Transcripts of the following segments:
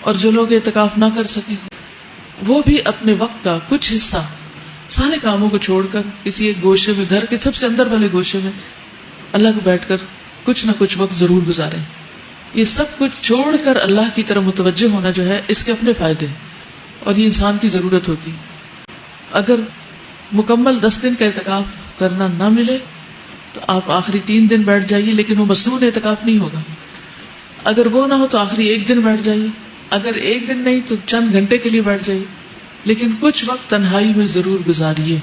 اور جو لوگ اعتکاف نہ کر سکیں وہ بھی اپنے وقت کا کچھ حصہ سارے کاموں کو چھوڑ کر کسی ایک گوشے میں، گھر کے سب سے اندر والے گوشے میں اللہ کو بیٹھ کر کچھ نہ کچھ وقت ضرور گزاریں. یہ سب کچھ چھوڑ کر اللہ کی طرف متوجہ ہونا جو ہے اس کے اپنے فائدے ہیں اور یہ انسان کی ضرورت ہوتی. اگر مکمل 10 دن کا اعتکاف کرنا نہ ملے تو آپ آخری 3 دن بیٹھ جائیے، لیکن وہ مسنون اعتکاف نہیں ہوگا. اگر وہ نہ ہو تو آخری 1 دن بیٹھ جائیے، اگر 1 دن نہیں تو چند گھنٹے کے لیے بیٹھ جائیے، لیکن کچھ وقت تنہائی میں ضرور گزاریے،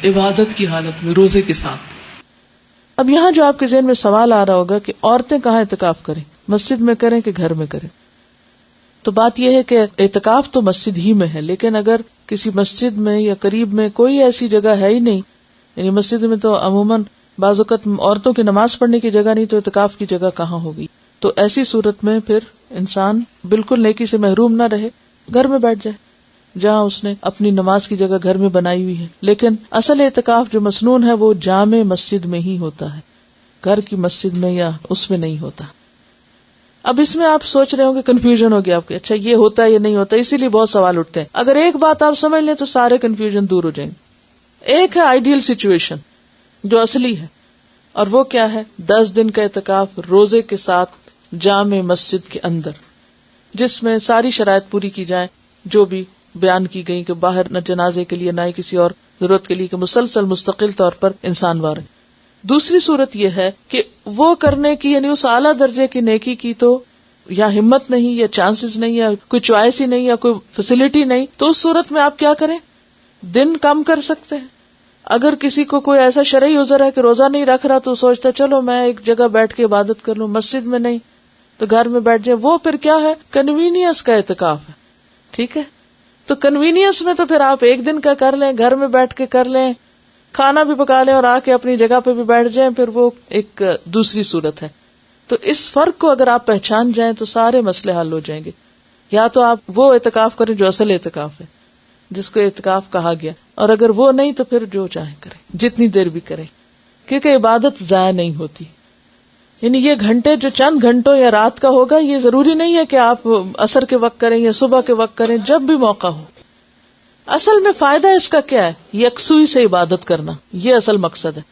عبادت کی حالت میں، روزے کے ساتھ. اب یہاں جو آپ کے ذہن میں سوال آ رہا ہوگا کہ عورتیں کہاں اعتکاف کریں، مسجد میں کریں کہ گھر میں کریں؟ تو بات یہ ہے کہ اعتکاف تو مسجد ہی میں ہے، لیکن اگر کسی مسجد میں یا قریب میں کوئی ایسی جگہ ہے ہی نہیں، یعنی مسجد میں تو عموماً بعض اوقات عورتوں کی نماز پڑھنے کی جگہ نہیں، تو اعتکاف کی جگہ کہاں ہوگی؟ تو ایسی صورت میں پھر انسان بالکل نیکی سے محروم نہ رہے، گھر میں بیٹھ جائے جہاں اس نے اپنی نماز کی جگہ گھر میں بنائی ہوئی ہے. لیکن اصل اعتکاف جو مسنون ہے وہ جامع مسجد میں ہی ہوتا ہے، گھر کی مسجد میں یا اس میں نہیں ہوتا. اب اس میں آپ سوچ رہے ہوں گے، کنفیوژن ہو گیا آپ کے، اچھا یہ ہوتا ہے یہ نہیں ہوتا، اسی لیے بہت سوال اٹھتے ہیں. اگر ایک بات آپ سمجھ لیں تو سارے کنفیوژن دور ہو جائیں گے. ایک ہے آئیڈیل سچویشن جو اصلی ہے، اور وہ کیا ہے؟ 10 دن کا اعتکاف روزے کے ساتھ جامع مسجد کے اندر، جس میں ساری شرائط پوری کی جائیں جو بھی بیان کی گئی، کہ باہر نہ جنازے کے لیے نہ ہی کسی اور ضرورت کے لیے، کہ مسلسل مستقل طور پر انسان وار ہے. دوسری صورت یہ ہے کہ وہ کرنے کی، یعنی اس اعلیٰ درجے کی نیکی کی تو یا ہمت نہیں یا چانسز نہیں یا کوئی چوائس ہی نہیں یا کوئی فیسلٹی نہیں، تو اس صورت میں آپ کیا کریں؟ دن کم کر سکتے ہیں. اگر کسی کو کوئی ایسا شرعی عذر ہے کہ روزہ نہیں رکھ رہا تو سوچتا چلو میں ایک جگہ بیٹھ کے عبادت کر لوں، مسجد میں نہیں تو گھر میں بیٹھ جائے، وہ پھر کیا ہے؟ کنوینئنس کا اعتکاف ہے. ٹھیک ہے، تو کنوینئنس میں تو پھر آپ 1 دن کا کر لیں، گھر میں بیٹھ کے کر لیں، کھانا بھی پکا لیں اور آ کے اپنی جگہ پہ بھی بیٹھ جائیں، پھر وہ ایک دوسری صورت ہے. تو اس فرق کو اگر آپ پہچان جائیں تو سارے مسئلے حل ہو جائیں گے. یا تو آپ وہ اعتکاف کریں جو اصل اعتکاف ہے، جس کو اعتکاف کہا گیا، اور اگر وہ نہیں تو پھر جو چاہیں کریں، جتنی دیر بھی کریں، کیونکہ عبادت ضائع نہیں ہوتی. یعنی یہ گھنٹے جو چند گھنٹوں یا رات کا ہوگا، یہ ضروری نہیں ہے کہ آپ عصر کے وقت کریں یا صبح کے وقت کریں، جب بھی موقع ہو. اصل میں فائدہ اس کا کیا ہے؟ یکسوئی سے عبادت کرنا، یہ اصل مقصد ہے.